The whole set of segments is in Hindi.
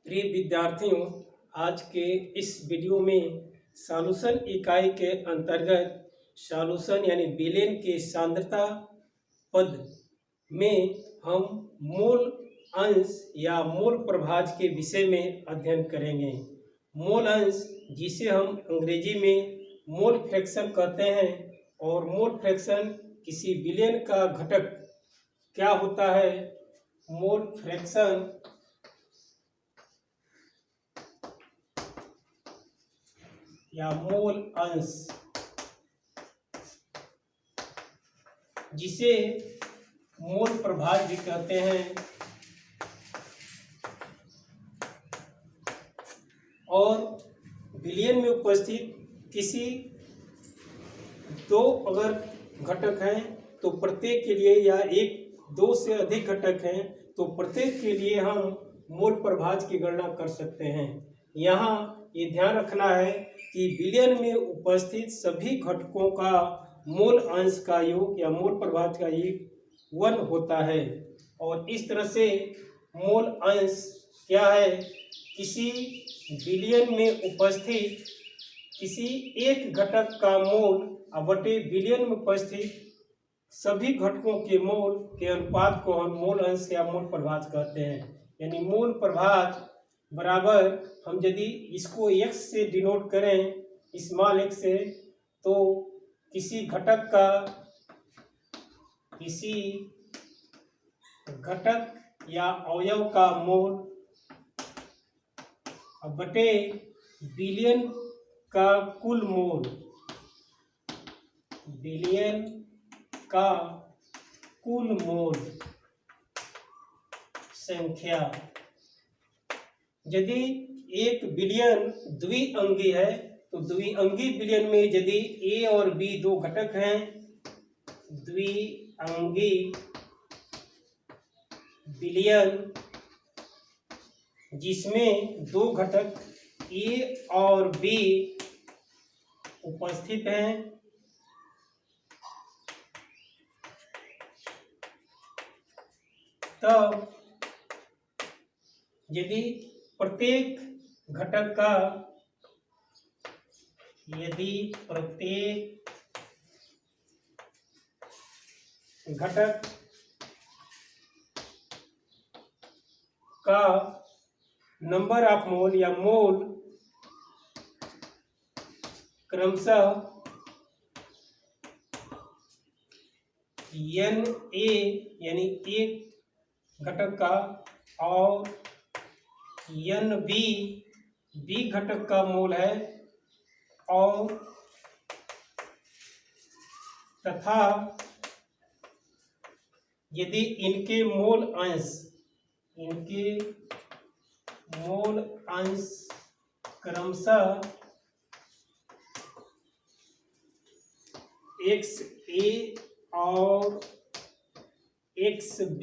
प्रिय विद्यार्थियों, आज के इस वीडियो में सॉल्यूशन इकाई के अंतर्गत सॉल्यूशन यानी विलेन के सांद्रता पद में हम मोल अंश या मोल प्रभाज के विषय में अध्ययन करेंगे। मोल अंश जिसे हम अंग्रेजी में मोल फ्रैक्शन कहते हैं, और मोल फ्रैक्शन किसी विलेन का घटक क्या होता है। मोल फ्रैक्शन या मोल अंश जिसे मोल प्रभाज भी कहते हैं, और विलेन में उपस्थित किसी दो अगर घटक हैं तो प्रत्येक के लिए, या एक दो से अधिक घटक हैं तो प्रत्येक के लिए हम मोल प्रभाज की गणना कर सकते हैं। यहाँ ये ध्यान रखना है कि विलेन में उपस्थित सभी घटकों का मोल अंश का योग या मोल प्रभाज का योग 1 होता है। और इस तरह से मोल अंश क्या है, किसी विलेन में उपस्थित किसी एक घटक का मोल बटे विलेन में उपस्थित सभी घटकों के मोल के अनुपात को हम मोल अंश या मोल प्रभाज कहते हैं। यानी मोल प्रभाज बराबर, हम यदि इसको x से डिनोट करें, स्मॉल x से, तो किसी घटक या अवयव का मोल बटे विलेन का कुल मोल, विलेन का कुल मोल संख्या। यदि एक विलेन द्विअंगी है तो द्विअंगी विलेन में यदि A और B दो घटक हैं, द्विअंगी विलेन जिसमें दो घटक A और B उपस्थित हैं, तब यदि प्रत्येक घटक का नंबर ऑफ मोल या मोल क्रमशः Na यानी एक घटक का और Nb बी घटक का मोल है, और तथा यदि इनके मोल अंश क्रमशः XA और XB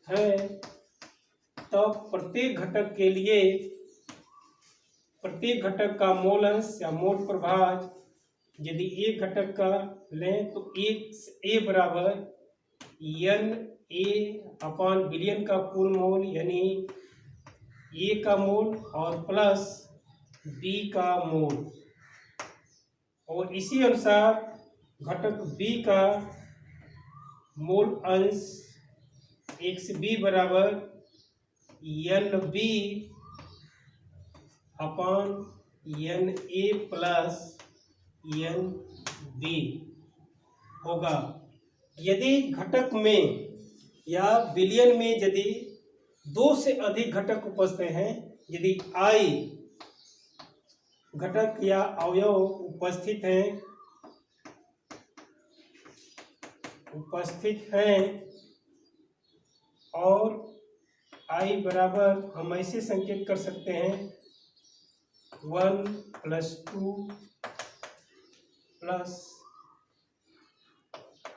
है, तब प्रत्येक घटक का मोल अंश या मोल प्रभाज, यदि एक घटक का लें तो XA बराबर Na अपान विलेन का कुल मोल यानी A का मोल और प्लस B का मोल, और इसी अनुसार घटक B का मोल अंश XB बराबर NB अपान Na प्लस NB होगा। यदि घटक में या विलेन में यदि दो से अधिक घटक उपस्थित हैं, यदि I घटक या अवयव उपस्थित हैं और I बराबर हम ऐसे संकेत कर सकते हैं 1 + 2 +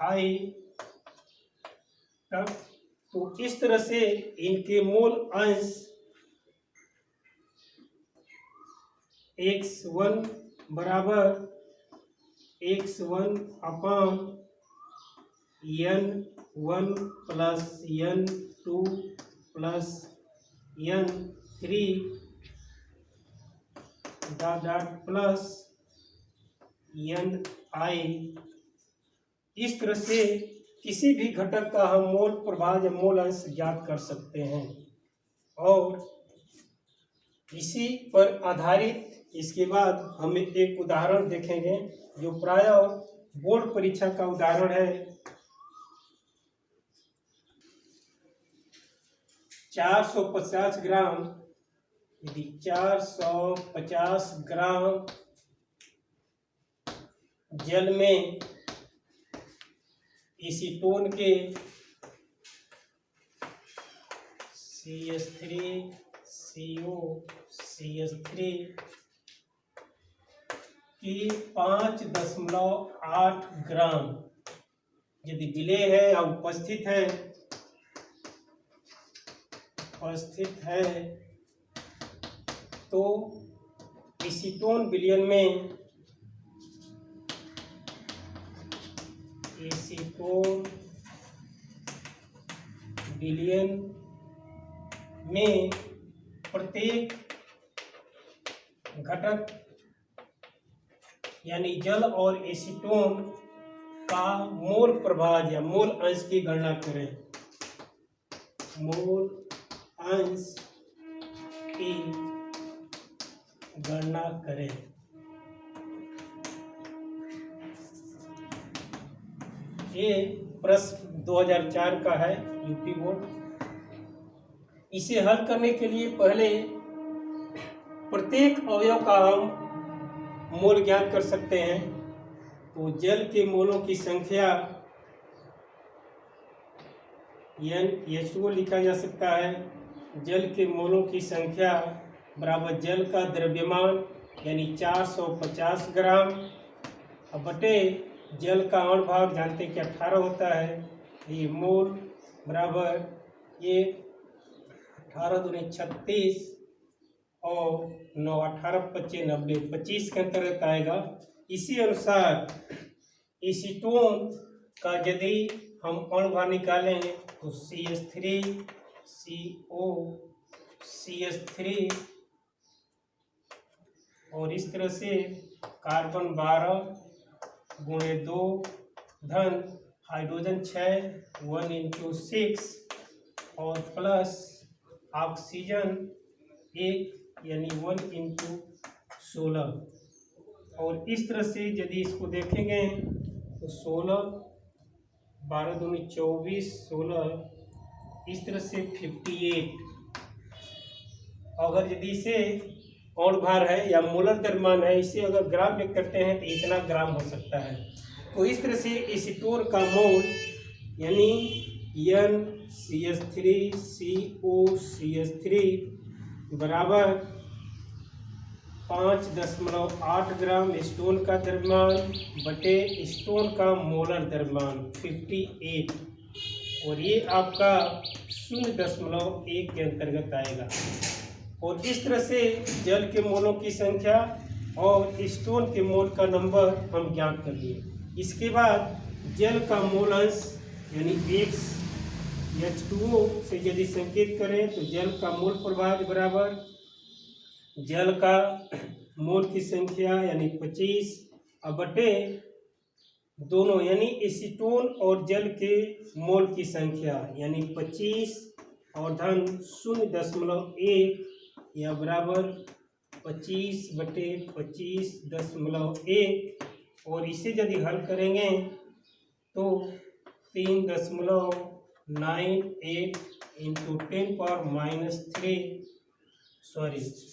I तक, तो इस तरह से इनके मोल अंश x1 बराबर x1 अपान n1 + n2 + N3 dot plus Ni। इस तरह से किसी भी घटक का हम मोल प्रभाज या मोल अंश ज्ञात कर सकते हैं। और इसी पर आधारित इसके बाद हम एक उदाहरण देखेंगे जो प्रायः बोर्ड परीक्षा का उदाहरण है। 450 ग्राम, यदि 450 ग्राम जल में एसीटोन के CH3COCH3 की 5.8 ग्राम यदि विलेय है या उपस्थित है तो एसीटोन विलयन में प्रत्येक घटक यानी जल और एसीटोन का मोल प्रभाज या मोल अंश की गणना करें। मोल अंश की गणना करें। ये प्रश्न 2004 का है, यूपी बोर्ड। इसे हल करने के लिए पहले प्रत्येक अवयव का हम मोल ज्ञात कर सकते हैं। तो जल के मोलों की संख्या N(H2O) लिखा जा सकता है। जल के मोलों की संख्या बराबर जल का द्रव्यमान यानी 450 ग्राम बटे जल का अण भाग जानते कि 18 होता है। ये मोल बराबर ये 18 दूनी 36 और 9 18 25 90 25 के अंतर्गत आएगा। इसी अनुसार एसीटोन का यदि हम अण भाग निकालें तो CH3COCH3 और इस तरह से कार्बन 12 गुणे 2 धन हाइड्रोजन 6 1 × 6 और प्लस ऑक्सीजन 1 यानी 1 × 16। और इस तरह से यदि इसको देखेंगे तो 16 12 दूनी 24 16 इस तरह से 58। अगर यदि इसे अण भार है या मोलर द्रव्यमान है, इसे अगर ग्राम में करते हैं तो इतना ग्राम हो सकता है। तो इस तरह से एसीटोन का मोल यानी NCH3COCH3 बराबर 5.8 ग्राम स्टोन का द्रव्यमान बटे स्टोन का मोलर द्रव्यमान 58 और ये आपका 0.1 के अंतर्गत आएगा। और इस तरह से जल के मोलों की संख्या और स्टोन के मोल का नंबर हम ज्ञात कर लिए। इसके बाद जल का मोल अंश यानी H2O से यदि संकेत करें तो जल का मोल प्रभाज बराबर जल का मोल की संख्या यानी 25 बटे दोनों यानी एसीटोन और जल के मोल की संख्या यानी 25 और धन 0.1 या बराबर 25/25.1 और इसे यदि हल करेंगे तो 3.98 × 10⁻³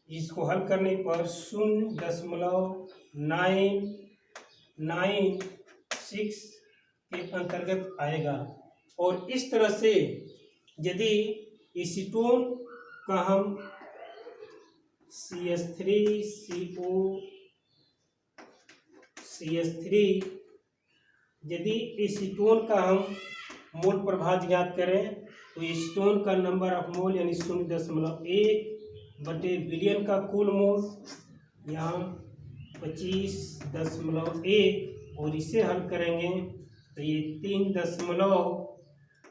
इसको हल करने पर 0.996 के अंतर्गत आएगा। और इस तरह से यदि एसीटोन का हम CH3COCH3 यदि एसीटोन का हम मोल प्रभाज ज्ञात करें तो एसीटोन का नंबर ऑफ मोल यानी 0.1 बटे विलयन का कुल मोल यहाँ 25.1 और इसे हल करेंगे तो ये 3.9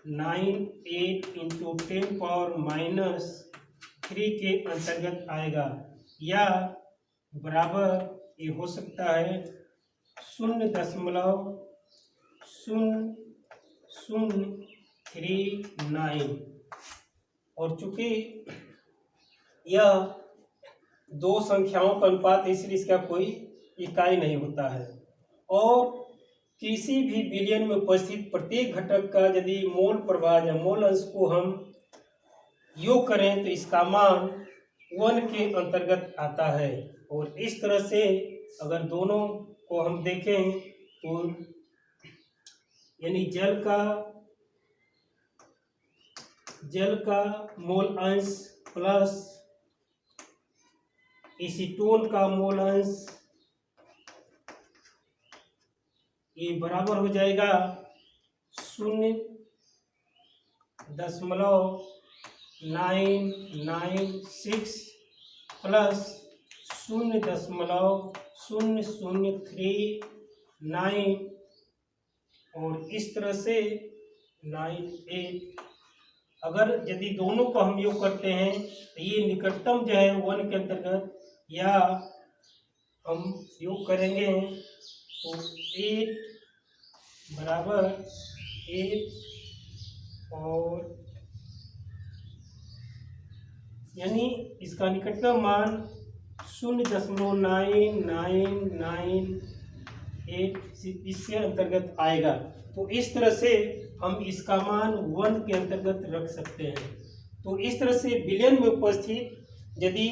98 इंटू 10⁻³ के अंतर्गत आएगा, या बराबर ये हो सकता है 0.0039। और चूंकि यह दो संख्याओं का अनुपात है इसलिए इसका कोई इकाई नहीं होता है। और किसी भी विलयन में उपस्थित प्रत्येक घटक का यदि मोल प्रभाव या मोल अंश को हम योग करें तो इसका मान 1 के अंतर्गत आता है। और इस तरह से अगर दोनों को हम देखें तो यानी जल का मोल अंश प्लस एसीटोन का मोल अंश ये बराबर हो जाएगा 0.996 प्लस 0.0039 और इस तरह से 98। अगर यदि दोनों को हम योग करते हैं तो ये निकटतम जो है 1 के अंतर्गत, या हम योग करेंगे तो 8 बराबर 8 और यानी इसका निकटतम मान 0.9998 इसके अंतर्गत आएगा। तो इस तरह से हम इसका मान 1 के अंतर्गत रख सकते हैं। तो इस तरह से विलयन में उपस्थित यदि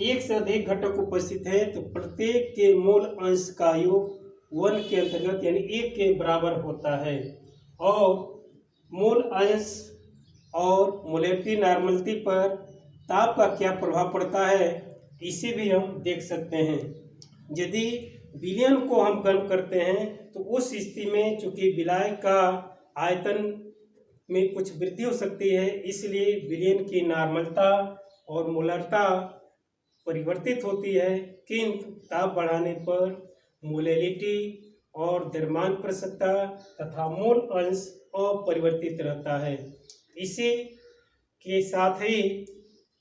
एक से अधिक घटक उपस्थित है तो प्रत्येक के मोल अंश का योग 1 के अंतर्गत यानी 1 के बराबर होता है। और मोल अंश और मोलेकुलर नॉर्मलिटी पर ताप का क्या प्रभाव पड़ता है इसे भी हम देख सकते हैं। यदि विलयन को हम गर्म करते हैं तो उस स्थिति में चूंकि विलायक का आयतन में कुछ वृद्धि हो सकती है, इसलिए विलयन की नॉर्मलता और मोलरता परिवर्तित होती है, किंतु ताप बढ़ाने पर मोलैलिटी और द्रव्यमान प्रसन्नता तथा मोल अंश अपरिवर्तित रहता है। इसी के साथ ही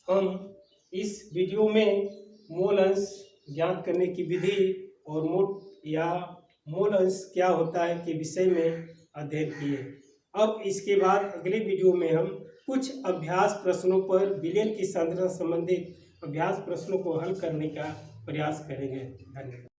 हम इस वीडियो में मोल अंश ज्ञात करने की विधि और मोल अंश क्या होता है के विषय में अध्ययन किए। अब इसके बाद अगले वीडियो में हम कुछ अभ्यास प्रश्नों पर विलयन की सांद्रता संबंधित अभ्यास प्रश्नों को हल करने का प्रयास करेंगे। धन्यवाद।